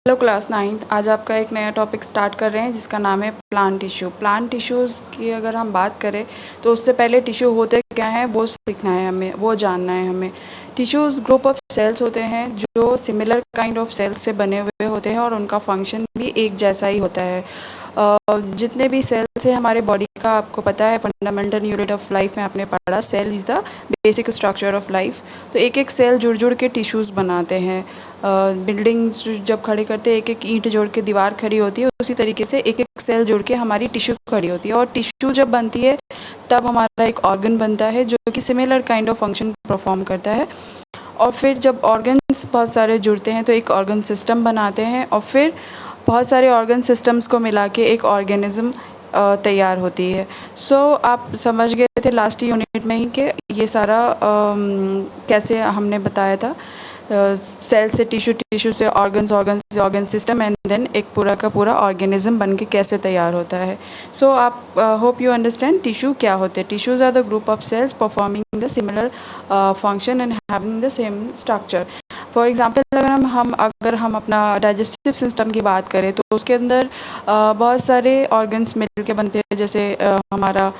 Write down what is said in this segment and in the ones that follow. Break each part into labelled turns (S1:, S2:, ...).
S1: Hello class 9th। आज आपका एक नया टॉपिक स्टार्ट कर रहे हैं जिसका नाम है प्लांट टिश्यू। प्लांट टिश्यूज़ की अगर हम बात करें तो उससे पहले टिश्यू होते क्या हैं वो सीखना है हमें, वो जानना है हमें। टिश्यूज़ ग्रुप ऑफ सेल्स होते हैं जो सिमिलर काइंड ऑफ सेल्स से बने हुए होते हैं और उनका फंक्शन भी एक जैसा ही होता है। जितने भी सेल्स हैं हमारे बॉडी का, आपको पता है फंडामेंटल यूनिट ऑफ लाइफ में आपने पढ़ा, cell is the basic structure of life. तो एक एक सेल जुड़ जुड़ के टिश्यूज़ बनाते हैं। बिल्डिंग्स जब खड़ी करते हैं, एक एक ईंट जोड़ के दीवार खड़ी होती है, उसी तरीके से एक एक सेल जुड़ के हमारी टिश्यू खड़ी होती है। और टिश्यू जब बनती है तब हमारा एक ऑर्गन बनता है जो कि similar kind of function perform करता है। और फिर जब ऑर्गन्स बहुत सारे जुड़ते हैं तो एक ऑर्गन सिस्टम बनाते हैं और फिर बहुत सारे ऑर्गन सिस्टम्स को मिला के एक ऑर्गेनिज्म तैयार होती है। सो आप समझ गए थे लास्ट यूनिट में ही कि ये सारा कैसे हमने बताया था। सेल से टिश्यू, टिश्यू से ऑर्गन्स, ऑर्गन से ऑर्गन सिस्टम एंड देन एक पूरा का पूरा ऑर्गेनिज्म बन के कैसे तैयार होता है। सो आप होप यू अंडरस्टैंड टिश्यू क्या होते हैं। Tissues are the group of cells performing the similar function and having the same structure. For example अगर हम अपना डाइजेस्टिव सिस्टम की बात करें तो उसके अंदर बहुत सारे ऑर्गन्स मिल के बनते हैं। जैसे हमारा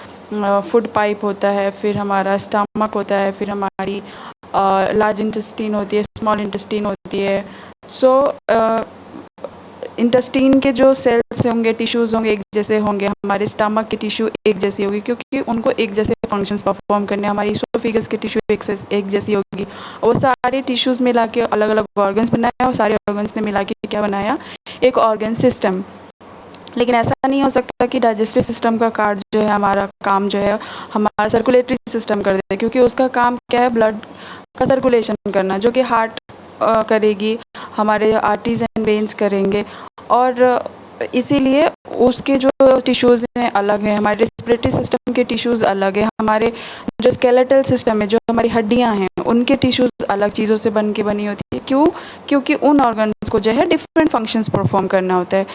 S1: फूड पाइप होता है, फिर हमारा स्टमक होता है, फिर हमारी लार्ज इंटेस्टीन होती है, स्मॉल इंटेस्टीन होती है। सो इंटेस्टीन के जो सेल्स होंगे, टिश्यूज़ होंगे, एक जैसे होंगे। हमारे स्टमक की टिश्यू एक जैसी होगी क्योंकि उनको एक जैसे फंक्शंस परफॉर्म करने। हमारी इसोफेगस की टिश्यू एक जैसी होगी। वो सारे टिश्यूज़ मिला के अलग अलग ऑर्गन्स बनाया और सारे ऑर्गन्स ने मिला के क्या बनाया, एक ऑर्गन सिस्टम। लेकिन ऐसा नहीं हो सकता कि डाइजेस्टिव सिस्टम का कार्य जो है, हमारा काम जो है हमारा सर्कुलेटरी सिस्टम कर दे, क्योंकि उसका काम क्या है, ब्लड का सर्कुलेशन करना, जो कि हार्ट करेगी, हमारे आर्टरीज एंड वेन्स करेंगे। और इसीलिए उसके जो टिश्यूज़ हैं अलग हैं, हमारे रेस्पिरेटरी सिस्टम के टिश्यूज़ अलग है, हमारे जो स्केलेटल सिस्टम है, जो हमारी हड्डियां हैं, उनके टिश्यूज़ अलग चीज़ों से बन के बनी होती है। क्यों? क्योंकि उन ऑर्गन्स को जो है डिफरेंट फंक्शंस परफॉर्म करना होता है।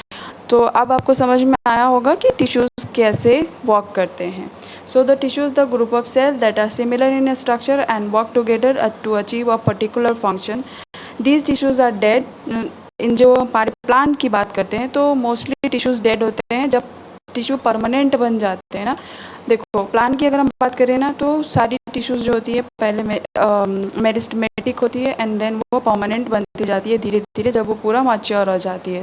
S1: तो अब आपको समझ में आया होगा कि टिश्यूज़ कैसे वर्क करते हैं। So the tissues the group of cell that are similar in structure and work together to achieve a particular function. These tissues are dead. इन जो हमारे प्लांट की बात करते हैं तो मोस्टली टिश्यूज़ डेड होते हैं जब टिश्यू परमानेंट बन जाते हैं ना। देखो प्लांट की अगर हम बात करें ना तो सारी टिश्यूज़ जो होती है पहले मेरिस्टेमेटिक होती है एंड देन वो परमानेंट बनती जाती है धीरे धीरे जब वो पूरा मैच्योर हो जाती है।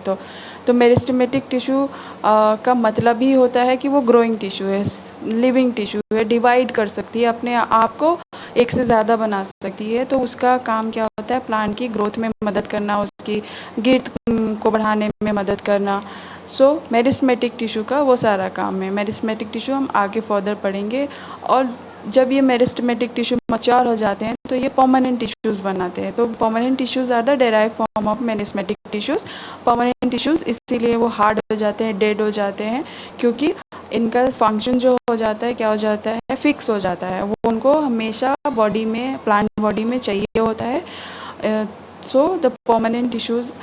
S1: तो मेरिस्टेमेटिक टिश्यू का मतलब ही होता है कि वो ग्रोइंग टिश्यू है, लिविंग टिश्यू है, डिवाइड कर सकती है, अपने आप को एक से ज़्यादा बना सकती है। तो उसका काम क्या होता है, प्लांट की ग्रोथ में मदद करना, उसकी गिर्द को बढ़ाने में मदद करना। सो मेरिस्टेमेटिक टिश्यू का वो सारा काम है। मेरिस्टेमेटिक टिश्यू हम आगे फर्दर पढ़ेंगे। और जब ये मेरिस्टेमेटिक टिश्यू मैच्योर हो जाते हैं तो ये परमानेंट टिश्यूज़ बनाते हैं। तो permanent tissues are the derive form of meristematic tissues. Permanent tissues इसीलिए वो हार्ड हो जाते हैं, डेड हो जाते हैं, क्योंकि इनका फंक्शन जो हो जाता है, क्या हो जाता है, फिक्स हो जाता है। वो उनको हमेशा बॉडी में, प्लांट बॉडी में चाहिए होता है। So the permanent tissues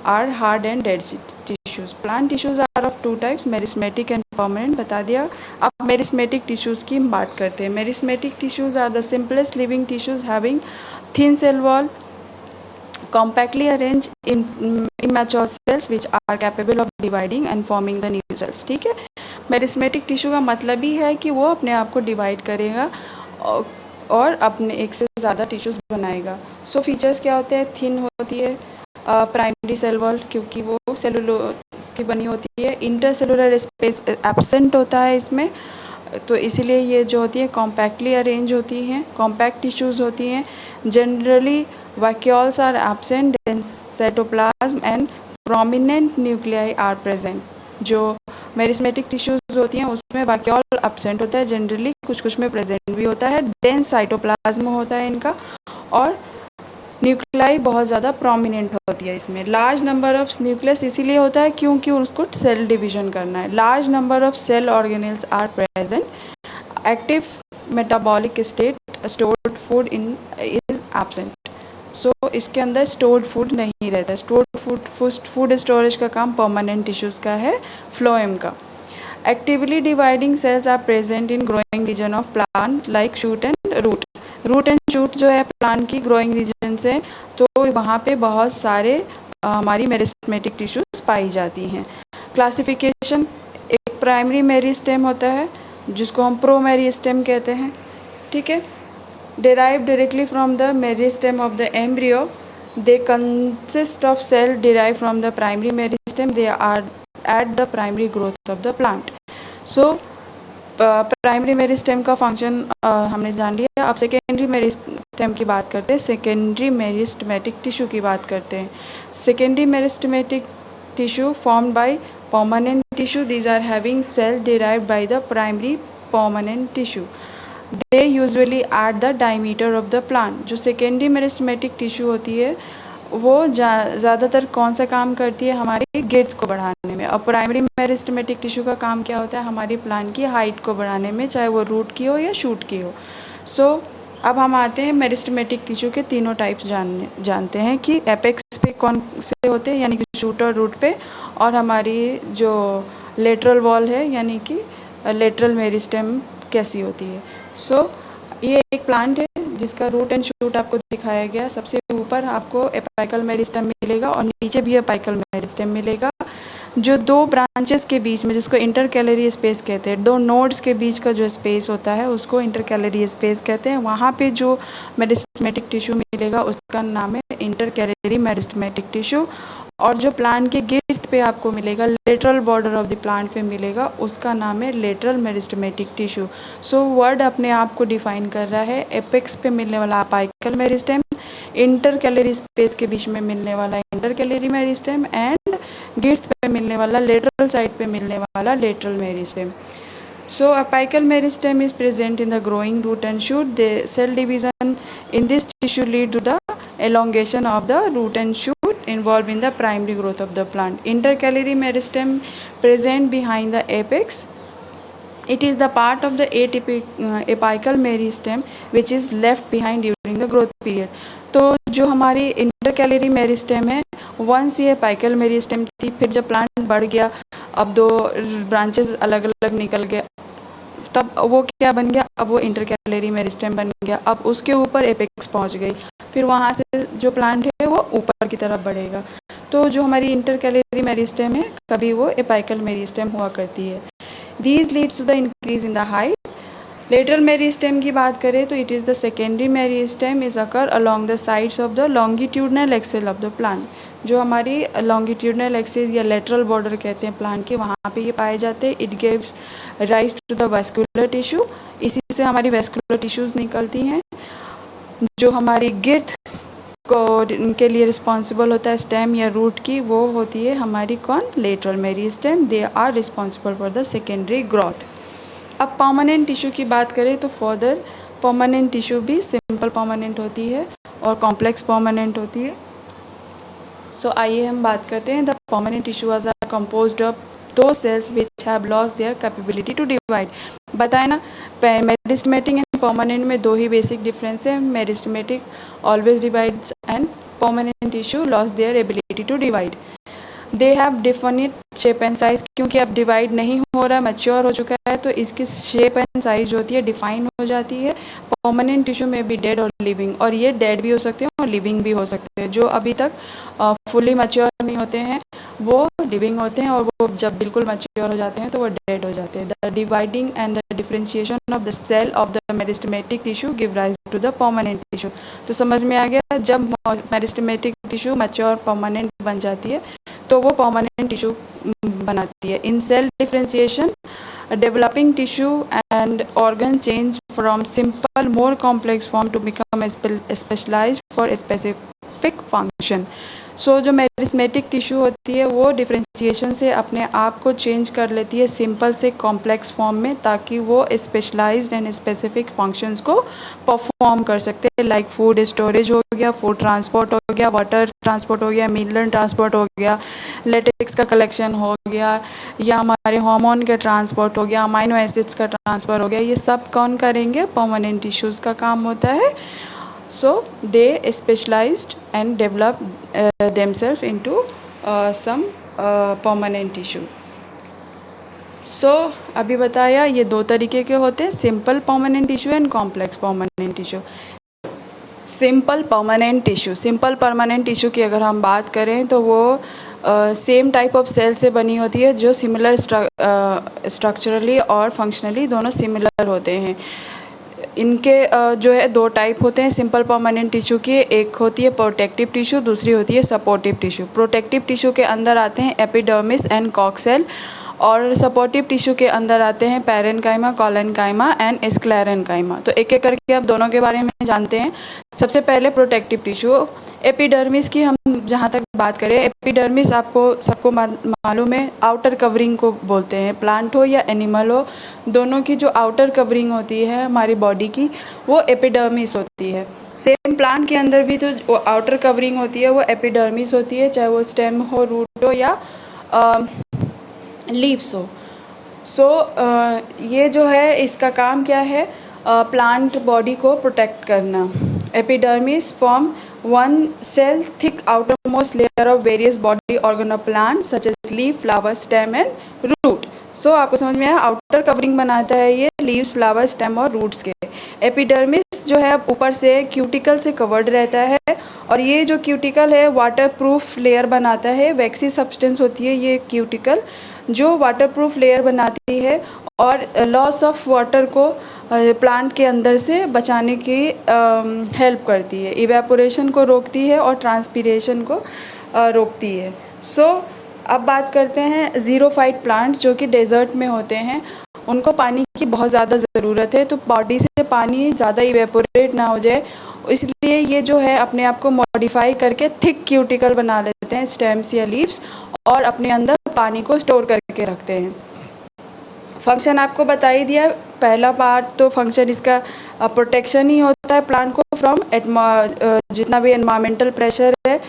S1: are hard and dead tissues. Plant tissues are of two types, meristematic and permanent, बता दिया। अब मेरिस्टेमेटिक टिश्यूज़ की हम बात करते हैं। Meristematic tissues are the simplest living tissues having thin cell wall, compactly arranged in immature cells which are capable of dividing and forming the new cells। ठीक है, मेरिस्टेमेटिक टिश्यू का मतलब ही है कि वो अपने आप को डिवाइड करेगा और अपने एक से ज़्यादा टिश्यूज़ बनाएगा। सो फीचर्स क्या होते हैं, थिन होती है प्राइमरी सेल वॉल क्योंकि वो सेलुलोज की बनी होती है, इंटरसेलुलर स्पेस एब्सेंट होता है इसमें, तो इसीलिए ये जो होती है कॉम्पैक्टली अरेंज होती हैं, कॉम्पैक्ट टिश्यूज़ होती हैं। Generally vacuoles are absent, dense cytoplasm and prominent nuclei are present। जो मेरिस्टेमेटिक टिश्यूज़ होती हैं उसमें वैक्यूल एब्सेंट होता है, जनरली कुछ कुछ में प्रेजेंट भी होता है। डेंस साइटोप्लाज्म होता है इनका और न्यूक्लियाई बहुत ज़्यादा प्रोमिनेंट होती है इसमें। लार्ज नंबर ऑफ न्यूक्लियस इसीलिए होता है क्योंकि उसको सेल डिवीजन करना है। Large number of cell organelles are present. Active metabolic state, stored food in is absent. So इसके अंदर स्टोर्ड फूड नहीं रहता। स्टोर्ड फूड स्टोरेज का काम परमानेंट टिश्यूज़ का है, फ्लोएम का। Actively dividing cells are present in growing region of plant like shoot and root. Root and shoot जो है प्लांट की ग्रोइंग रीजन से, तो वहाँ पे बहुत सारे हमारी मेरिस्टेमेटिक टिश्यूज़ पाई जाती हैं। क्लासिफिकेशन, एक प्राइमरी मेरिस्टेम होता है जिसको हम प्रो मेरिस्टेम कहते हैं, ठीक है। derived directly from the meristem of the embryo, they consist of cell derived from the primary meristem, they are at the primary growth of the plant. So primary meristem का function हमने जान लिया। अब secondary meristem की बात करते हैं, secondary meristematic tissue की बात करते हैं। Secondary meristematic tissue formed by permanent tissue, these are having cell derived by the primary permanent tissue, they usually at the diameter of the plant। जो सेकेंडरी मेरिस्टेमेटिक टिश्यू होती है वो ज़्यादातर कौन सा काम करती है, हमारी गिर्थ को बढ़ाने में। और प्राइमरी मेरिस्टेमेटिक टिश्यू का काम क्या होता है, हमारी प्लांट की हाइट को बढ़ाने में, चाहे वो रूट की हो या शूट की हो। सो अब हम आते हैं मेरिस्टेमेटिक टिश्यू के तीनों टाइप्स जानते हैं कि एपेक्स पे कौन से होते हैं, यानी कि शूट और रूट पे, और हमारी जो लेटरल वॉल है यानी कि लेटरल मेरिस्टेम कैसी होती है। सो ये एक प्लांट है जिसका रूट एंड शूट आपको दिखाया गया। सबसे ऊपर आपको एपाइकल मेरिस्टेम मिलेगा और नीचे भी एपाइकल मेरिस्टेम मिलेगा। जो दो ब्रांचेस के बीच में, जिसको इंटरकैलरी स्पेस कहते हैं, दो नोड्स के बीच का जो स्पेस होता है उसको इंटरकैलरी स्पेस कहते हैं। वहाँ पे जो मेरिस्टेमेटिक टिश्यू मिलेगा उसका नाम है इंटरकैलरी मेरिस्टेमेटिक टिश्यू। और जो प्लांट के गिर्थ पे आपको मिलेगा, lateral border of the plant पे मिलेगा, उसका नाम है lateral meristematic tissue. So word अपने आप को डिफाइन कर रहा है, एपेक्स पे मिलने वाला अपाइकल मेरिस्टेम, इंटरकैलरी स्पेस के बीच में मिलने वाला इंटरकैलरी मेरिस्टेम, एंड गिर्थ पे मिलने वाला, लेटरल साइड पे मिलने वाला lateral meristem. So apical meristem is present in the growing root and shoot. The cell division in this tissue lead to the elongation of the root and shoot involved in the primary growth of the plant. Intercalary meristem present behind the apex. It is the part of the apical meristem which is left behind during the growth period. तो जो हमारी intercalary meristem है, once ये apical meristem थी, फिर जब plant बढ़ गया, अब दो ब्रांचेस अलग अलग निकल गए, तब वो क्या बन गया, अब वो इंटरकैलरी मेरिस्टेम बन गया। अब उसके ऊपर एपेक्स पहुंच गई, फिर वहाँ से जो प्लांट है वो ऊपर की तरफ बढ़ेगा। तो जो हमारी इंटरकैलरी मेरिस्टेम है, कभी वो एपाइकल मेरिस्टेम हुआ करती है। These leads to the increase in the height. Lateral meristem की बात करें तो it is the secondary meristem is occur along the sides of the longitudinal axis of the plant. जो हमारी लॉन्गिट्यूडनल एक्सेस या लेटरल बॉर्डर कहते हैं plant के, वहाँ पे ये पाए जाते हैं। It gives rise to the vascular tissue, इसी से हमारी वेस्कुलर टिश्यूज़ निकलती हैं। जो हमारी गिर्थ को के लिए रिस्पॉन्सिबल होता है स्टेम या रूट की, वो होती है हमारी कौन, lateral meristem. They are responsible for the secondary growth. अब परमानेंट टिश्यू की बात करें तो फर्दर परमानेंट टिश्यू भी सिंपल परमानेंट होती है और कॉम्प्लेक्स परमानेंट होती है। सो आइए हम बात करते हैं। The permanent tissue are composed of दो cells which have lost their capability to divide. बताए ना, मेरिस्टेमेटिक एंड परमानेंट में दो ही बेसिक डिफरेंस है। Meristematic always divides and permanent tissue lost their ability to divide. They have definite shape and size, क्योंकि अब divide नहीं हो रहा, मैच्योर हो चुका है, तो इसकी शेप एंड साइज जो होती है डिफाइन हो जाती है। परमानेंट टिश्यू में भी डेड और लिविंग, और ये डेड भी हो सकते हैं और लिविंग भी हो सकते हैं। जो अभी तक फुली मैच्योर नहीं होते हैं वो लिविंग होते हैं, और वो जब बिल्कुल मैच्योर हो जाते हैं तो वो डेड हो जाते हैं। The dividing and the differentiation of the cell of the meristematic tissue give rise to the permanent tissue. तो समझ में आ गया, जब मेरिस्टेमेटिक टिश्यू मैच्योर परमानेंट बन जाती है तो वो परमानेंट टिश्यू बनाती है। In cell differentiation developing tissue and organ change from simple more complex form to become specialised for specific function. So जो मेरिस्टेमेटिक टिश्यू होती है वो डिफरेंशिएशन से अपने आप को चेंज कर लेती है सिंपल से कॉम्प्लेक्स फॉर्म में, ताकि वो स्पेशलाइज्ड एंड स्पेसिफिक फंक्शंस को परफॉर्म कर सकते हैं। लाइक फूड स्टोरेज हो गया, फूड ट्रांसपोर्ट हो गया, वाटर ट्रांसपोर्ट हो गया, मिनरल ट्रांसपोर्ट हो गया, लेटेक्स का कलेक्शन हो गया, या हमारे हार्मोन का ट्रांसपोर्ट हो गया, अमाइनो एसिड्स का ट्रांसफर हो गया। ये सब कौन करेंगे, परमानेंट टिश्यूज़ का काम होता है। So they specialized and developed themselves into some permanent tissue. So अभी बताया ये दो तरीके के होते हैं, simple permanent tissue and complex permanent tissue. Simple permanent tissue की अगर हम बात करें तो वो सेम टाइप ऑफ सेल से बनी होती है, जो सिमिलर स्ट्रक्चरली और फंक्शनली दोनों सिमिलर होते हैं। इनके जो है दो टाइप होते हैं सिंपल परमानेंट टिश्यू की। एक होती है प्रोटेक्टिव टिश्यू, दूसरी होती है सपोर्टिव टिश्यू। प्रोटेक्टिव टिश्यू के अंदर आते हैं एपिडर्मिस एंड कॉक सेल, और सपोर्टिव टिश्यू के अंदर आते हैं पैरेन्काइमा, कोलेनकाइमा एंड स्क्लेरेन्काइमा। तो एक एक करके आप दोनों के बारे में जानते हैं। सबसे पहले प्रोटेक्टिव टिश्यू एपिडर्मिस की हम जहाँ तक बात करें, एपिडर्मिस आपको सबको मालूम है आउटर कवरिंग को बोलते हैं। प्लांट हो या एनिमल हो, दोनों की जो आउटर कवरिंग होती है हमारी बॉडी की, वो एपिडर्मिस होती है। सेम प्लांट के अंदर भी जो आउटर कवरिंग होती है वो एपिडर्मिस होती है, चाहे वो स्टेम हो, रूट हो या लीव्स हो। ये जो है इसका काम क्या है, प्लांट बॉडी को प्रोटेक्ट करना। Epidermis form one cell thick outermost layer of various body organ of plant such as leaf, flower, stem and root। आपको समझ में आया, आउटर कवरिंग बनाता है ये लीव्स, फ्लावर, स्टेम और रूट्स के। एपिडर्मिस जो है ऊपर से क्यूटिकल से कवर्ड रहता है, और ये जो क्यूटिकल है वाटरप्रूफ लेयर बनाता है। वैक्सी सब्सटेंस होती है ये क्यूटिकल, जो वाटरप्रूफ लेयर बनाती है और लॉस ऑफ वाटर को प्लांट के अंदर से बचाने की हेल्प करती है, इवेपोरेशन को रोकती है और ट्रांसपीरेशन को रोकती है। अब बात करते हैं ज़ीरोफाइट प्लांट जो कि डेजर्ट में होते हैं। उनको पानी की बहुत ज़्यादा ज़रूरत है, तो बॉडी से पानी ज़्यादा इवेपोरेट ना हो जाए, इसलिए ये जो है अपने आप को मॉडिफाई करके थिक क्यूटिकल बना लेते हैं, स्टेम्स या लीव्स, और अपने अंदर पानी को स्टोर करके रखते हैं। फंक्शन आपको बता ही दिया। पहला पार्ट तो फंक्शन इसका प्रोटेक्शन ही होता है प्लांट को फ्रॉम जितना भी एनवायरमेंटल प्रेशर है।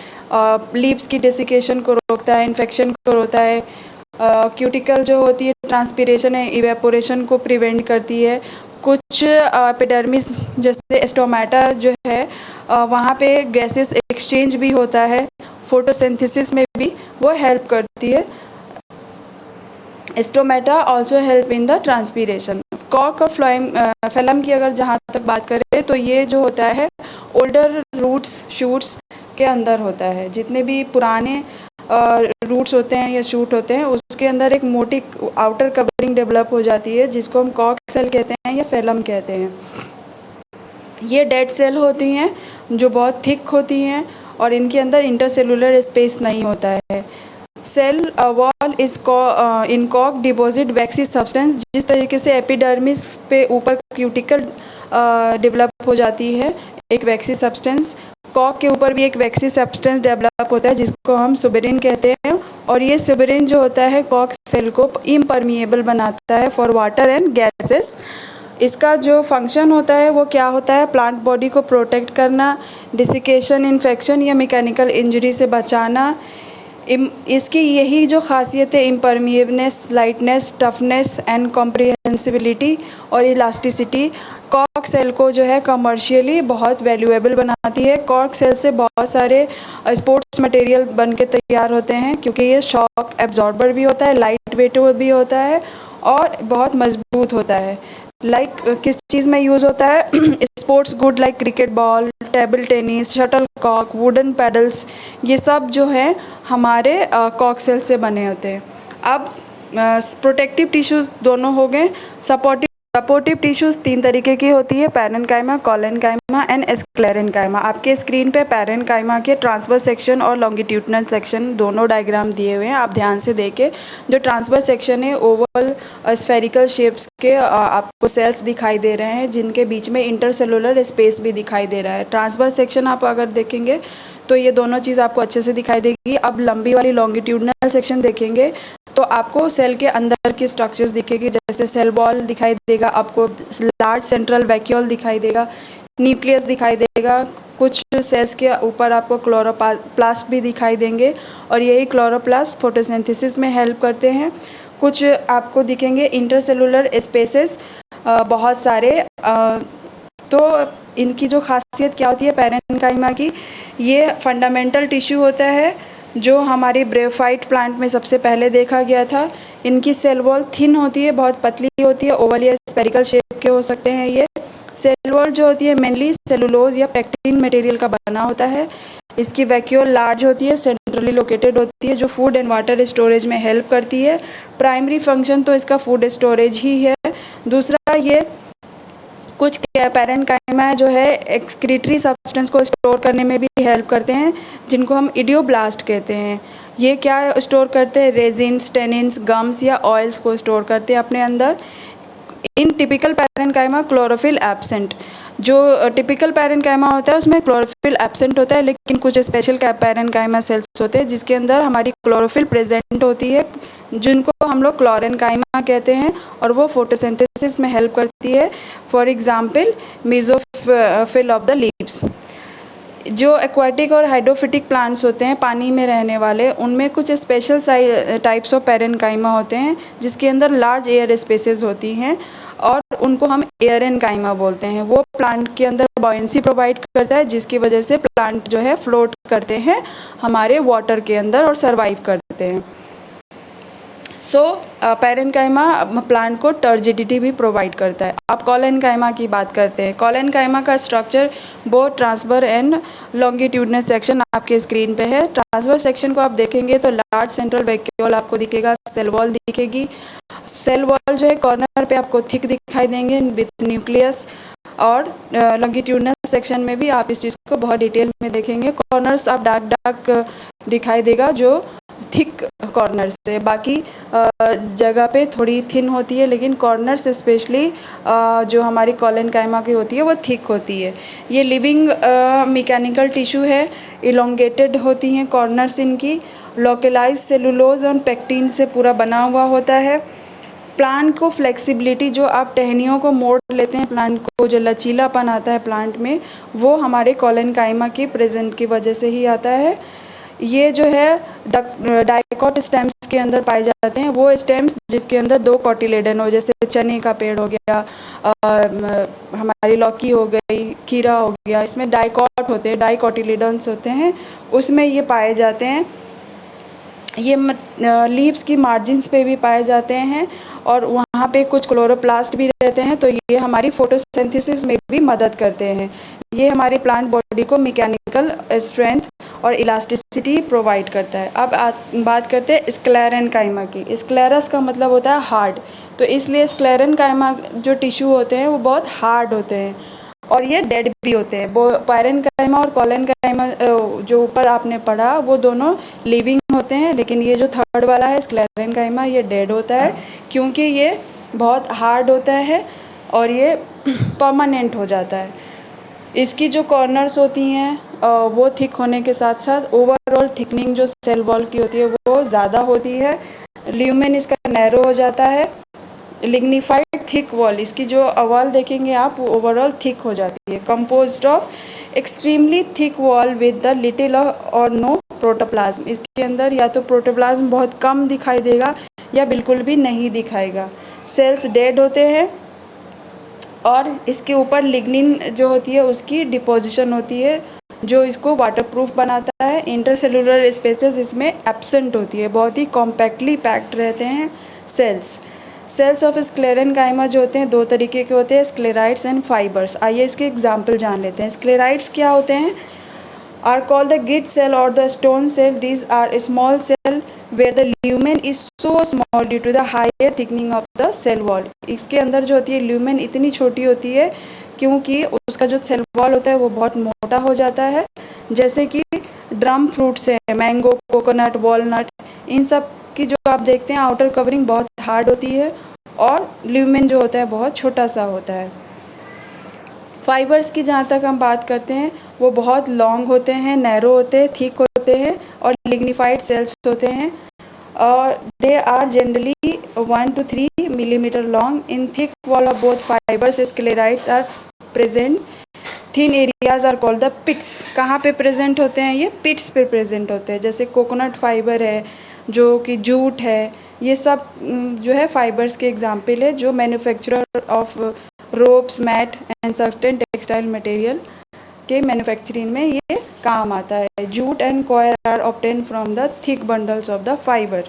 S1: लीव्स की डेसिकेशन को रोकता है, इन्फेक्शन को रोकता है। क्यूटिकल जो होती है ट्रांसपीरेशन है, इवेपोरेशन को प्रिवेंट करती है। कुछ एपिडर्मिस जैसे स्टोमेटा जो है वहाँ पे गैसेस एक्सचेंज भी होता है, फोटोसिंथेसिस में भी वो हेल्प करती है। Stomata also help in the transpiration. Cork और फ्लोएम की अगर जहाँ तक बात करें तो ये जो होता है ओल्डर रूट्स शूट्स के अंदर होता है। जितने भी पुराने रूट्स होते हैं या शूट होते हैं उसके अंदर एक मोटी आउटर कवरिंग डेवलप हो जाती है, जिसको हम कॉर्क सेल कहते हैं या फेलम कहते हैं। ये डेड सेल होती हैं जो बहुत थिक होती हैं और इनके अंदर इंटरसेलुलर स्पेस नहीं होता है। सेल वॉल इज इनकॉक डिपॉजिट वैक्सी सब्सटेंस। जिस तरीके से एपिडर्मिस पे ऊपर क्यूटिकल डेवलप हो जाती है एक वैक्सी सब्सटेंस, कॉक के ऊपर भी एक वैक्सी सब्सटेंस डेवलप होता है जिसको हम सुबेरिन कहते हैं, और ये सुबेरिन जो होता है कॉक सेल को इम्परमिएबल बनाता है फॉर वाटर एंड गैसेस। इसका जो फंक्शन होता है वो क्या होता है, प्लांट बॉडी को प्रोटेक्ट करना, डिसिकेशन, इन्फेक्शन या मैकेनिकल इंजरी से बचाना। इसकी यही जो खासियत है इम्परमिएबनेस, लाइटनेस, टफनेस एंड कॉम्प्रिहेंसिबिलिटी और इलास्टिसिटी, कॉर्क सेल को जो है कमर्शियली बहुत वैल्यूएबल बनाती है। कॉर्क सेल से बहुत सारे स्पोर्ट्स मटेरियल बन के तैयार होते हैं क्योंकि ये शॉक एब्जॉर्बर भी होता है, लाइट वेट भी होता है और बहुत मजबूत होता है। किस चीज़ में यूज़ होता है, sports good like cricket ball, table tennis, shuttle cock, wooden paddles, ये सब जो है हमारे कॉक सेल से बने होते हैं। अब प्रोटेक्टिव टिश्यूज़ दोनों हो गए। सपोर्टिव टिश्यूज़ तीन तरीके की होती है, पैरेन्काइमा, कोलेनकाइमा एंड स्क्लेरेन्काइमा। आपके स्क्रीन पे पैरेन्काइमा के ट्रांसवर्स सेक्शन और लॉन्गिट्यूडनल सेक्शन दोनों डायग्राम दिए हुए हैं, आप ध्यान से देखें। जो ट्रांसवर्स सेक्शन है ओवल स्फेरिकल शेप्स के आपको सेल्स दिखाई दे रहे हैं जिनके बीच में इंटरसेलुलर स्पेस भी दिखाई दे रहा है। ट्रांसवर्स सेक्शन आप अगर देखेंगे तो ये दोनों चीज़ आपको अच्छे से दिखाई देगी। अब लंबी वाली लॉन्गिट्यूडनल सेक्शन देखेंगे तो आपको सेल के अंदर की स्ट्रक्चर्स दिखेगी, जैसे सेल वॉल दिखाई देगा, आपको लार्ज सेंट्रल वैक्यूल दिखाई देगा, न्यूक्लियस दिखाई देगा, कुछ सेल्स के ऊपर आपको क्लोरोप्लास्ट भी दिखाई देंगे और यही क्लोरोप्लास्ट फोटोसिंथेसिस में हेल्प करते हैं। कुछ आपको दिखेंगे इंटरसेलुलर स्पेसेस बहुत सारे। तो इनकी जो खासियत क्या होती है पैरेन्काइमा की, ये फंडामेंटल टिश्यू होता है जो हमारी ब्रेफाइट प्लांट में सबसे पहले देखा गया था। इनकी सेल वॉल थिन होती है, बहुत पतली होती है, ओवल या स्फेरिकल शेप के हो सकते हैं ये। सेल वॉल जो होती है मेनली सेलुलोज या पेक्टिन मटेरियल का बना होता है। इसकी वैक्यूल लार्ज होती है, सेंट्रली लोकेटेड होती है, जो फूड एंड वाटर स्टोरेज में हेल्प करती है। प्राइमरी फंक्शन तो इसका फूड स्टोरेज ही है। दूसरा, ये कुछ पैरेन्काइमा जो है एक्सक्रीटरी सब्सटेंस को स्टोर करने में भी हेल्प करते हैं, जिनको हम इडियोब्लास्ट कहते हैं। ये क्या स्टोर करते हैं? रेजिन्स, टेनिन्स, गम्स या ऑयल्स को स्टोर करते हैं अपने अंदर। इन टिपिकल पैरेन्काइमा क्लोरोफिल एब्सेंट। जो टिपिकल पैरेन्काइमा होता है उसमें क्लोरोफिल एब्सेंट होता है, लेकिन कुछ स्पेशल पैरेन्काइमा सेल्स होते हैं जिसके अंदर हमारी क्लोरोफिल प्रेजेंट होती है, जिनको हम लोग क्लोरेन्काइमा कहते हैं, और वो फोटोसिंथेसिस में हेल्प करती है। For example mesophyll of the leaves. जो एक्वाटिक और हाइड्रोफिटिक प्लांट्स होते हैं पानी में रहने वाले, उनमें कुछ स्पेशल टाइप्स ऑफ पैरेन्काइमा होते हैं जिसके अंदर लार्ज एयर स्पेसेस होती हैं, और उनको हम एयरेन्काइमा बोलते हैं। वो प्लांट के अंदर बॉयंसी प्रोवाइड करता है, जिसकी वजह से प्लांट जो है फ्लोट करते हैं हमारे वाटर के अंदर और सर्वाइव करते हैं। पैरेन्काइमा प्लांट को टर्जिडिटी भी प्रोवाइड करता है। अब कॉलेन्काइमा की बात करते हैं। कॉलेन्काइमा का structure both transfer and longitudinal section आपके स्क्रीन पे है। ट्रांसफर सेक्शन को आप देखेंगे तो लार्ज सेंट्रल वैक्यूल आपको दिखेगा, सेल वॉल दिखेगी। सेल वॉल जो है कॉर्नर पे आपको थिक दिखाई देंगे विथ न्यूक्लियस, और लॉन्गिट्यूडनल सेक्शन में भी आप इस चीज़ को बहुत डिटेल में देखेंगे। कॉर्नर्स आप डार्क डार्क दिखाई देगा जो थिक कॉर्नर्स से, बाकी जगह पे थोड़ी थिन होती है, लेकिन कॉर्नर्स स्पेशली जो हमारी कॉलेन्काइमा की होती है वो थिक होती है। ये लिविंग मैकेनिकल टिश्यू है, इलोंगेटेड होती हैं कॉर्नर्स इनकी। लोकलाइज सेलुलोज और पेक्टिन से पूरा बना हुआ होता है। प्लांट को फ्लेक्सिबिलिटी, जो आप टहनियों को मोड़ लेते हैं प्लांट को, जो लचीलापन आता है प्लांट में, वो हमारे कॉलेन्काइमा की प्रेजेंट की वजह से ही आता है। ये जो है डाइकॉट स्टेम्स के अंदर पाए जाते हैं, वो स्टेम्स जिसके अंदर 2 कोटिलेडन हो, जैसे चने का पेड़ हो गया, हमारी लौकी हो गई, खीरा हो गया, इसमें डाइकॉट होते हैं, डाइकोटिलेडन्स होते हैं, उसमें ये पाए जाते हैं। ये लीव्स की मार्जिन्स पे भी पाए जाते हैं, और वहाँ पे कुछ क्लोरोप्लास्ट भी रहते हैं, तो ये हमारी फोटोसिंथेसिस में भी मदद करते हैं। ये हमारी प्लांट बॉडी को मैकेनिकल स्ट्रेंथ और इलास्टिसिटी प्रोवाइड करता है। अब बात करते हैं स्क्लेरेन्काइमा की। स्क्लेरस का मतलब होता है हार्ड, तो इसलिए स्क्लेरेन्काइमा जो टिश्यू होते हैं वो बहुत हार्ड होते हैं, और ये डेड भी होते हैं। वो पैरेन्काइमा और कॉलेन्काइमा जो ऊपर आपने पढ़ा वो दोनों लिविंग होते हैं, लेकिन ये जो थर्ड वाला है स्क्लेरेन्काइमा, ये डेड होता है, क्योंकि ये बहुत हार्ड होता है और ये परमानेंट हो जाता है। इसकी जो कॉर्नर्स होती हैं वो थिक होने के साथ साथ ओवरऑल थिकनिंग जो सेल वॉल की होती है वो ज़्यादा होती है। ल्यूमेन इसका नैरो हो जाता है। लिग्निफाइड थिक वॉल, इसकी जो वॉल देखेंगे आप, ओवरऑल थिक हो जाती है। Composed of extremely thick wall with the little और नो प्रोटोप्लाज्म। इसके अंदर या तो प्रोटोप्लाज्म बहुत कम दिखाई देगा या बिल्कुल भी नहीं दिखाएगा। सेल्स डेड होते हैं, और इसके ऊपर लिग्निन जो होती है उसकी डिपोजिशन होती है, जो इसको वाटरप्रूफ बनाता है। इंटरसेलुलर स्पेसेस इसमें एब्सेंट होती है, बहुत ही कॉम्पैक्टली पैक्ड रहते हैं सेल्स ऑफ स्क्लेरेन्काइमा जो होते हैं 2 तरीके के होते हैं, स्क्लेराइड्स एंड फाइबर्स। आइए इसके एग्जाम्पल जान लेते हैं। स्क्लेराइड्स क्या होते हैं? Are called the grit cell और the stone cell. These are small cell where the lumen is so small due to the higher thickening of the cell wall। इसके अंदर जो होती है ल्यूमेन इतनी छोटी होती है क्योंकि उसका जो सेल वॉल होता है वो बहुत मोटा हो जाता है। जैसे कि ड्रम फ्रूट्स हैं, मैंगो, कोकोनट, वॉलनट, इन सब की जो आप देखते हैं आउटर कवरिंग बहुत हार्ड होती है, और ल्यूमेन जो होता है बहुत छोटा सा होता है। फाइबर्स की जहाँ तक हम बात करते हैं वो बहुत लॉन्ग होते हैं, नैरो होते हैं, थिक होते हैं, और लिग्निफाइड सेल्स होते हैं, और they are generally 1 to 3 millimeter long. In thick wall of both fibres sclereids are present. Thin areas are called the pits. कहाँ पे प्रेजेंट होते हैं? ये पिट्स पे प्रेजेंट होते हैं। जैसे कोकोनट फाइबर है, जो कि जूट है, ये सब जो है फाइबर्स के एग्जाम्पल है, जो manufacturer of ropes, mat and certain textile material के मैन्युफैक्चरिंग में ये काम आता है। Jute and coir are obtain from the thick bundles of the fibre.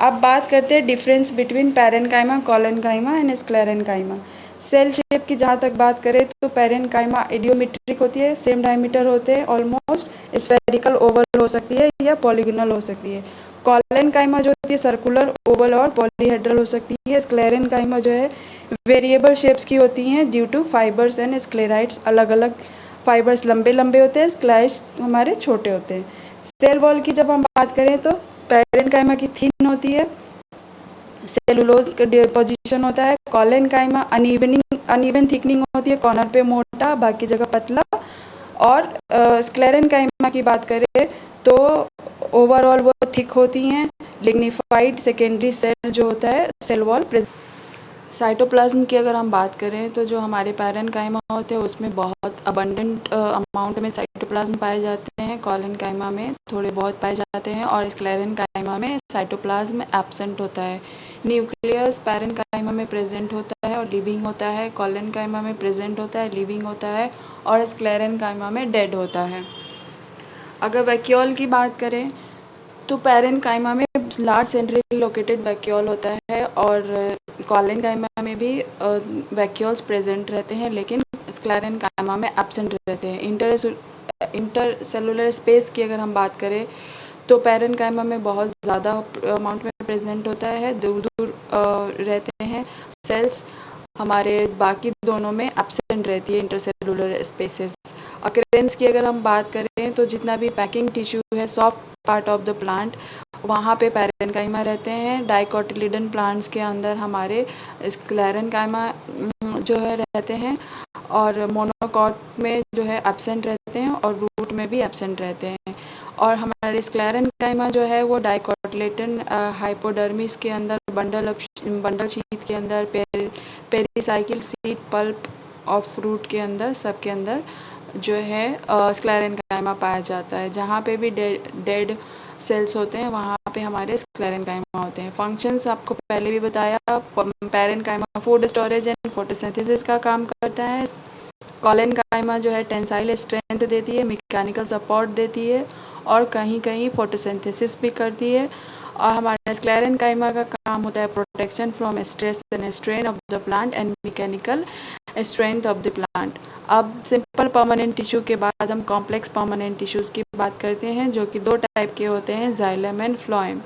S1: अब बात करते हैं difference between parenchyma, collenchyma and sclerenchyma. Cell shape की जहाँ तक बात करें तो पैरेन्काइमा इडियोमेट्रिक होती है, सेम डायमीटर होते हैं, ऑलमोस्ट स्फेरिकल ओवल हो सकती है या पॉलीगोनल हो सकती है। कॉलेनकाइमा जो होती है सर्कुलर, ओवल और पॉलीहेड्रल हो सकती है। स्क्लेरेनकाइमा जो है वेरिएबल शेप्स की होती हैं due to fibres and sclereids, अलग अलग फाइबर्स लंबे लंबे होते हैं, स्क्लेराइड्स हमारे छोटे होते हैं। सेल वॉल की जब हम बात करें तो पैरेन्काइमा की थिन होती है, सेलुलोज का डिपोजिशन होता है। कॉलेनकाइमा अनइवन थिकनिंग होती है, कॉर्नर पे मोटा बाकी जगह पतला। और स्क्लेरेनकाइमा की बात करें तो ओवरऑल वो थिक होती हैं। लिग्निफाइड सेकेंडरी सेल जो होता है सेल वॉल। साइटोप्लाज्म की अगर हम बात करें तो जो हमारे पैरेन्काइमा होते हैं उसमें बहुत अबंडेंट अमाउंट में साइटोप्लाज्म पाए जाते हैं, कॉलेनकाइमा में थोड़े बहुत पाए जाते हैं और स्क्लेरेनकाइमा में साइटोप्लाज्म एब्सेंट होता है। न्यूक्लियस पैरेन्काइमा में प्रेजेंट होता है और लिविंग होता है, कॉलेनकाइमा में प्रेजेंट होता है, लिविंग होता है और स्क्लेरेनकाइमा में डेड होता है। अगर वैक्यूल की बात करें तो पैरेन्काइमा में लार्ज सेंट्रली लोकेटेड वैक्यूल होता है और कॉलेनकाइमा में भी वैक्यूल्स प्रेजेंट रहते हैं, लेकिन स्क्लेरेनकाइमा में एब्सेंट रहते हैं। इंटरसेलुलर स्पेस की अगर हम बात करें तो पैरेन्काइमा में बहुत ज़्यादा अमाउंट में प्रेजेंट होता है, दूर दूर रहते हैं सेल्स, हमारे बाकी दोनों में एब्सेंट रहती है इंटरसेलुलर स्पेसेस। अक्रेंस की अगर हम बात करें तो जितना भी पैकिंग टिश्यू है soft part of the plant वहाँ पे पैरेन्काइमा रहते हैं। डाइकोटिलिडन प्लांट्स के अंदर हमारे स्क्लेरेनकाइमा जो है रहते हैं और मोनोकॉट में जो है एब्सेंट रहते हैं और रूट में भी एब्सेंट रहते हैं। और हमारे स्क्लेरेनकाइमा जो है वो डाइकोटिलेटन हाइपोडर्मिस के अंदर बंडल शीथ के अंदर पेरिसाइकिल सीड पल्प और फ्रूट के अंदर सबके अंदर जो है स्क्लेरेनकाइमा पाया जाता है। जहाँ पे भी डेड सेल्स होते हैं वहाँ पे हमारे स्क्लेरेनकाइमा होते हैं। फंक्शंस आपको पहले भी बताया, parenchyma food storage and photosynthesis का काम करता है। कॉलेनकाइमा जो है टेंसाइल स्ट्रेंथ देती है, मैकेनिकल सपोर्ट देती है और कहीं कहीं फोटोसिंथेसिस भी करती है। और हमारा स्क्लेरेनकाइमा का काम होता है protection from stress and strain of the plant and mechanical strength of the plant. अब सिंपल परमानेंट टिश्यू के बाद हम कॉम्प्लेक्स परमानेंट टिश्यूज़ की बात करते हैं जो कि दो टाइप के होते हैं, जाइलम एंड फ्लोएम।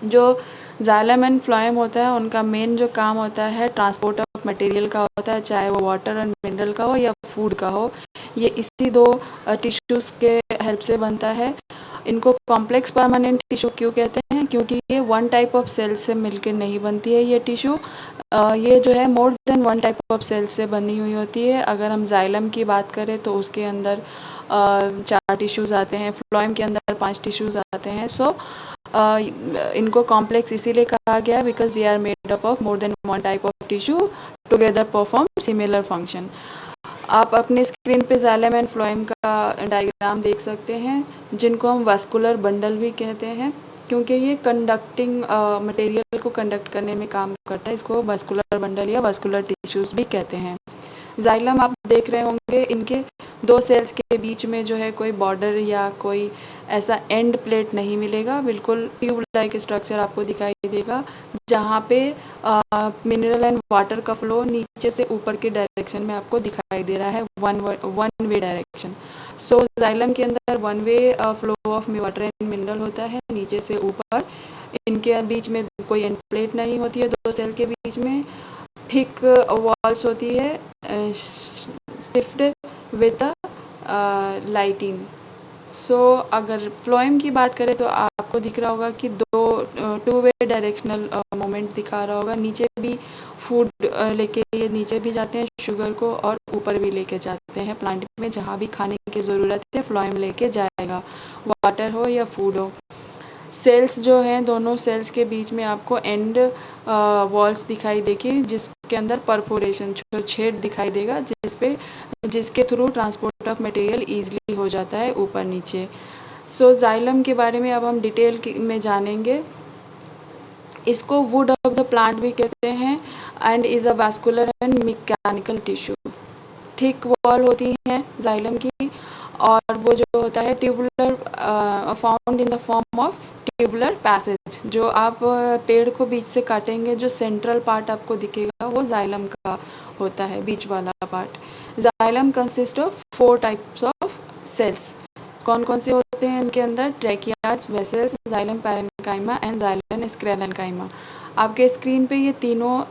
S1: जो जाइलम एंड फ्लोएम होता है उनका मेन जो काम होता है ट्रांसपोर्ट ऑफ मटेरियल का होता है, चाहे वो वाटर एंड मिनरल का हो या फूड का हो। ये इसी दो टिश्यूज़ के हेल्प से बनता है। इनको कॉम्प्लेक्स परमानेंट टिश्यू क्यों कहते हैं? क्योंकि ये वन टाइप ऑफ सेल से मिलकर नहीं बनती है ये टिश्यू, ये जो है more than one type of cell से बनी हुई होती है। अगर हम जाइलम की बात करें तो उसके अंदर 4 टिश्यूज़ आते हैं, फ्लोएम के अंदर 5 टिश्यूज़ आते हैं। सो इनको कॉम्प्लेक्स इसीलिए कहा गया because they are made up of more than one type of tissue together perform similar function. आप अपने स्क्रीन पे जाइलम एंड फ्लोएम का डायग्राम देख सकते हैं, जिनको हम वास्कुलर बंडल भी कहते हैं क्योंकि ये कंडक्टिंग मटेरियल को कंडक्ट करने में काम करता है। इसको वास्कुलर बंडल या वास्कुलर टिश्यूज़ भी कहते हैं। जाइलम आप देख रहे होंगे, इनके 2 सेल्स के बीच में जो है कोई बॉर्डर या कोई ऐसा एंड प्लेट नहीं मिलेगा, बिल्कुल ट्यूब लाइक स्ट्रक्चर आपको दिखाई देगा जहाँ पे मिनरल एंड वाटर का फ्लो नीचे से ऊपर के डायरेक्शन में आपको दिखाई दे रहा है, वन वे डायरेक्शन। सो जाइलम के अंदर one way flow of water and mineral होता है नीचे से ऊपर। इनके बीच में कोई एंड प्लेट नहीं होती है, 2 सेल के बीच में थिक वॉल्स होती है स्टिफ्ड विद लाइटिंग। सो अगर फ्लोएम की बात करें तो आपको दिख रहा होगा कि 2 वे डायरेक्शनल मोमेंट दिखा रहा होगा। नीचे भी फूड लेके ये नीचे भी जाते हैं शुगर को और ऊपर भी लेके जाते हैं प्लांट में, जहाँ भी खाने की ज़रूरत है फ्लोएम लेके जाएगा, वाटर हो या फूड हो। सेल्स जो हैं दोनों सेल्स के बीच में आपको एंड वॉल्स दिखाई देगी जिसके अंदर परफोरेशन छेद दिखाई देगा जिसके through transport of material easily हो जाता है ऊपर नीचे। सो जाइलम के बारे में अब हम डिटेल में जानेंगे। इसको वुड ऑफ द प्लांट भी कहते हैं and is a vascular and mechanical tissue. Thick wall होती हैं जाइलम की और वो जो होता है tubular found in the form of tubular passage, जो आप पेड़ को बीच से काटेंगे, जो सेंट्रल पार्ट आपको दिखेगा वो जाइलम का होता है, बीच वाला part. Xylem consist of 4 types of cells. कौन कौन से होते हैं इनके अंदर? Tracheids, vessels, xylem parenchyma and xylem sclerenchyma. आपके स्क्रीन पे ये तीनों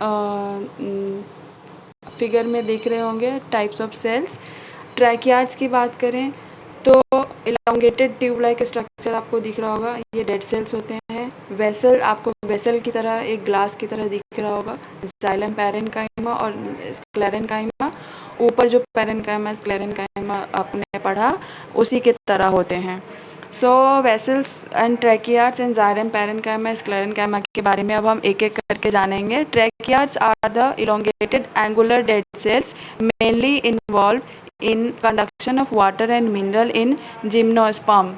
S1: फिगर में देख रहे होंगे टाइप्स ऑफ सेल्स। ट्रैकियार्ड्स की बात करें तो इलांगेटेड ट्यूब लाइक स्ट्रक्चर आपको दिख रहा होगा, ये डेड सेल्स होते हैं। वेसल आपको वेसल की तरह, एक ग्लास की तरह दिख रहा होगा। जाइलम पैरेन्काइमा और स्क्लेरेन्काइमा, ऊपर जो पैरेन्काइमा स्क्लेरेन्काइमा आपने पढ़ा उसी के तरह होते हैं। So vessels and tracheids and xylem parenchyma sclerenchyma के बारे में अब हम एक एक करके जानेंगे। Tracheids are the elongated angular dead cells mainly involve in conduction of water and mineral in gymnosperm.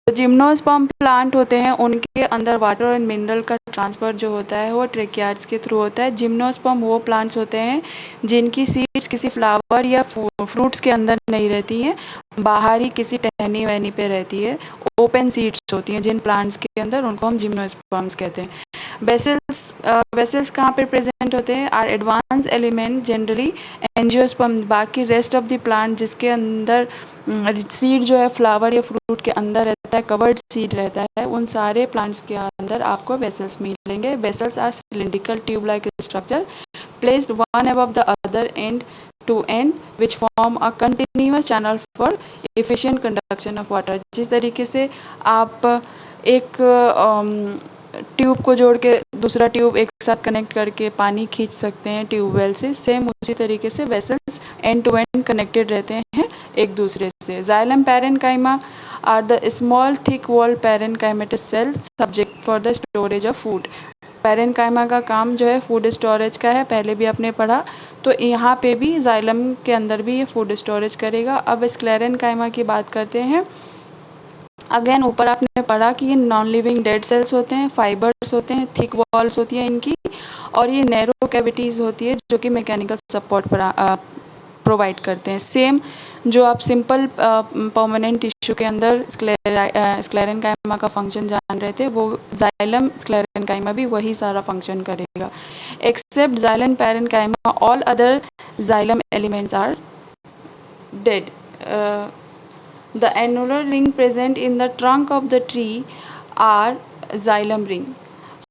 S1: जो जिम्नोस्पर्म प्लांट होते हैं उनके अंदर वाटर और मिनरल का ट्रांसफ़र जो होता है वो ट्रैकियार्ड्स के थ्रू होता है। जिम्नोस्पर्म वो प्लांट्स होते हैं जिनकी सीड्स किसी फ्लावर या फ्रूट्स के अंदर नहीं रहती हैं, बाहर ही किसी टहनी वहनी पे रहती है। ओपन सीड्स होती हैं जिन प्लांट्स के अंदर, उनको हम जिम्नोस्पर्म्स कहते हैं। वेसल्स कहाँ पे प्रेजेंट होते हैं? Are advance element generally angiosperm. बाकी रेस्ट ऑफ द प्लांट जिसके अंदर सीड जो है फ्लावर या फ्रूट के अंदर रहता है, कवर्ड सीड रहता है, उन सारे प्लांट्स के अंदर आपको वेसल्स मिलेंगे। Vessels are cylindrical tube like structure placed one above the other end to end which form a continuous channel for efficient conduction of water. जिस तरीके से आप एक ट्यूब को जोड़ के दूसरा ट्यूब एक साथ कनेक्ट करके पानी खींच सकते हैं ट्यूबवेल से, सेम उसी तरीके से vessels end to end connected रहते हैं एक दूसरे से। Xylem parenchyma are the small thick wall parenchymatous cells subject for the storage of food. Parenchyma का काम जो है फूड स्टोरेज का है, पहले भी आपने पढ़ा, तो यहाँ पे भी जाइलम के अंदर भी ये फूड स्टोरेज करेगा। अब स्क्लेरेन्काइमा की बात करते हैं। अगेन ऊपर आपने पढ़ा कि ये नॉन लिविंग डेड सेल्स होते हैं, फाइबर्स होते हैं, थिक वॉल्स होती हैं इनकी, और ये नैरो कैविटीज़ होती है जो कि मैकेनिकल सपोर्ट प्रोवाइड करते हैं। सेम जो आप सिंपल परमानेंट टिश्यू के अंदर स्क्लेरेन्काइमा का फंक्शन जान रहे थे, वो जाइलम स्क्लेरेन्काइमा भी वही सारा फंक्शन करेगा। Except xylem parenchyma all other xylem elements are dead. The annular ring present in the trunk of the tree are xylem ring.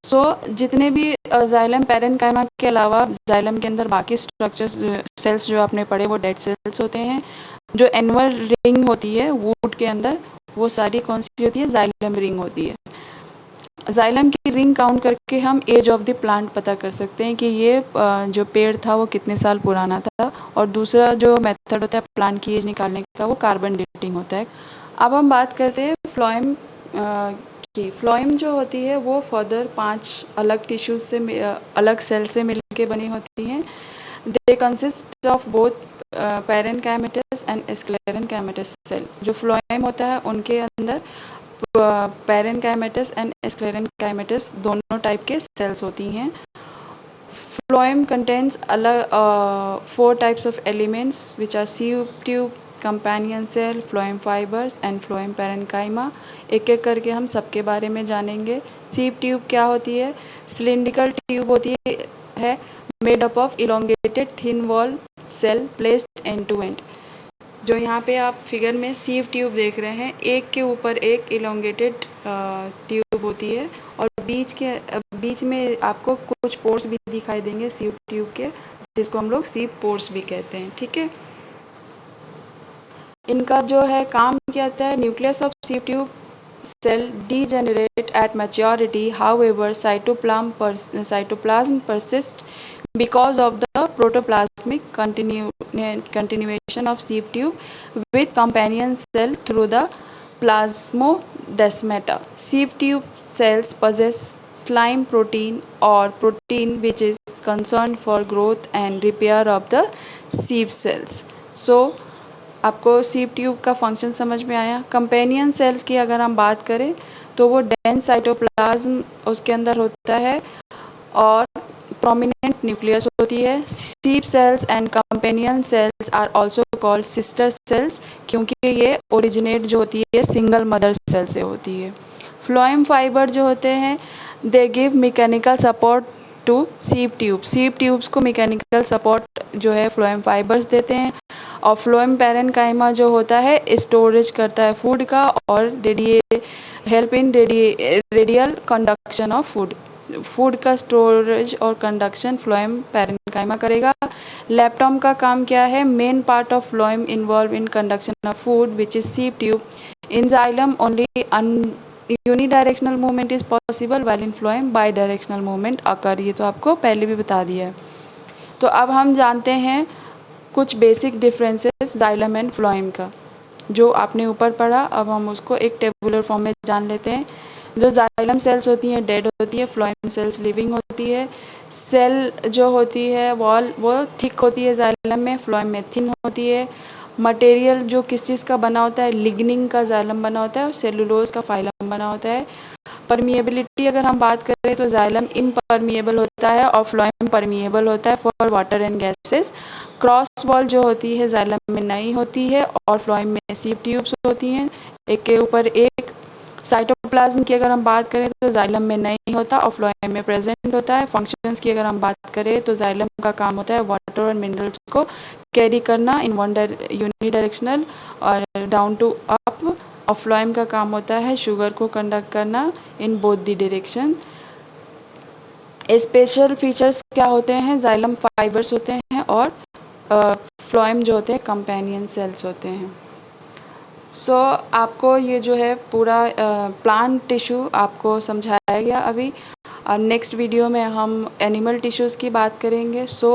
S1: So जितने भी जाइलम पैरेन्काइमा के अलावा जाइलम के अंदर बाकी स्ट्रक्चर्स सेल्स जो आपने पढ़े वो डेड सेल्स होते हैं। जो एनुअल रिंग होती है वुड के अंदर, वो सारी कौन सी होती है? जाइलम रिंग होती है। जाइलम की रिंग काउंट करके हम एज ऑफ द प्लांट पता कर सकते हैं कि ये जो पेड़ था वो कितने साल पुराना था। और दूसरा जो मेथड होता है प्लांट की एज निकालने का, वो कार्बन डेटिंग होता है। अब हम बात करते हैं फ्लोएम की। फ्लोएम जो होती है वो फर्दर 5 अलग टिश्यूज से अलग सेल से मिलके बनी होती हैं। They consist of both parenchymatous and sclerenchymatous cell. जो फ्लोएम होता है उनके अंदर पैरेन्काइमेटस एंड स्क्लेरेन्काइमेटस दोनों टाइप के सेल्स होती हैं। फ्लोएम कंटेन्स अलग 4 types of elements which are sieve tube, companion cell, phloem fibres and phloem parenchyma. एक एक करके हम सबके बारे में जानेंगे। सीव ट्यूब क्या होती है? सिलिंड्रिकल ट्यूब होती है made up of elongated thin wall cell placed end to end. जो यहाँ पे आप फिगर में सीव ट्यूब देख रहे हैं, एक के ऊपर एक इलोंगेटेड ट्यूब होती है, और बीच में आपको कुछ पोर्स भी दिखाई देंगे सीव ट्यूब के, जिसको हम लोग सीव पोर्स भी कहते हैं। ठीक है, इनका जो है काम क्या होता है? Nucleus of sieve tube cell degenerate at maturity. However, cytoplasm persists because of the protoplasmic continuation of sieve tube with companion cell through the plasmodesmata. Sieve tube cells possess slime protein or protein which is concerned for growth and repair of the sieve cells. So आपको sieve tube का function समझ में आया। Companion cell की अगर हम बात करें तो वो डेंस साइटोप्लाज्म उसके अंदर होता है और प्रोमिनेंट न्यूक्लियस होती है। Sieve cells and companion cells are also called sister cells, क्योंकि ये ओरिजिनेट जो होती है सिंगल मदर सेल से होती है। फ्लोएम फाइबर जो होते हैं they give mechanical support to sieve tubes को मैकेनिकल सपोर्ट जो है फ्लोएम फाइबर्स देते हैं। और फ्लोएम पैरेन्काइमा जो होता है स्टोरेज करता है फूड का और help in radial conduction of food का स्टोरेज और कंडक्शन फ्लोएम पैरेन्काइमा करेगा। लेप्टोम का काम क्या है? Main part of phloem involve in conduction of food which is sieve tube. In xylem only unidirectional movement is possible while in phloem bidirectional movement occur. ये तो आपको पहले भी बता दिया है। तो अब हम जानते हैं कुछ basic differences xylem and phloem का जो आपने ऊपर पढ़ा। अब हम उसको एक टेबुलर फॉर्म में जान लेते हैं। जो जाइलम सेल्स होती हैं डेड होती है, फ्लोएम सेल्स लिविंग होती है। सेल जो होती है वॉल वो थिक होती है जाइलम में, फ्लोएम में थिन होती है। मटेरियल जो किस चीज़ का बना होता है? लिग्निन का जाइलम बना होता है और सेलुलोज का फाइलम बना होता है। परमिएबिलिटी अगर हम बात करें तो जाइलम इम्परमिएबल होता है और फ्लोएम परमिएबल होता है for water and gases. Cross wall जो होती है जाइलम में नहीं होती है और फ्लोएम में सीव ट्यूब्स होती हैं एक के ऊपर एक। साइटोप्लाज्म की अगर हम बात करें तो जाइलम में नहीं होता और फ्लोएम में प्रेजेंट होता है। फंक्शंस की अगर हम बात करें तो जाइलम का काम होता है वाटर और मिनरल्स को कैरी करना इन यूनिडायरेक्शनल और डाउन टू अप। और फ्लोएम का काम होता है शुगर को कंडक्ट करना in both the direction. Special features क्या होते हैं? जाइलम फाइबर्स होते हैं और फ्लोएम जो होते हैं कंपेनियन सेल्स होते हैं। सो आपको ये जो है पूरा प्लांट टिश्यू आपको समझाया गया अभी। और नेक्स्ट वीडियो में हम एनिमल टिश्यूज़ की बात करेंगे। सो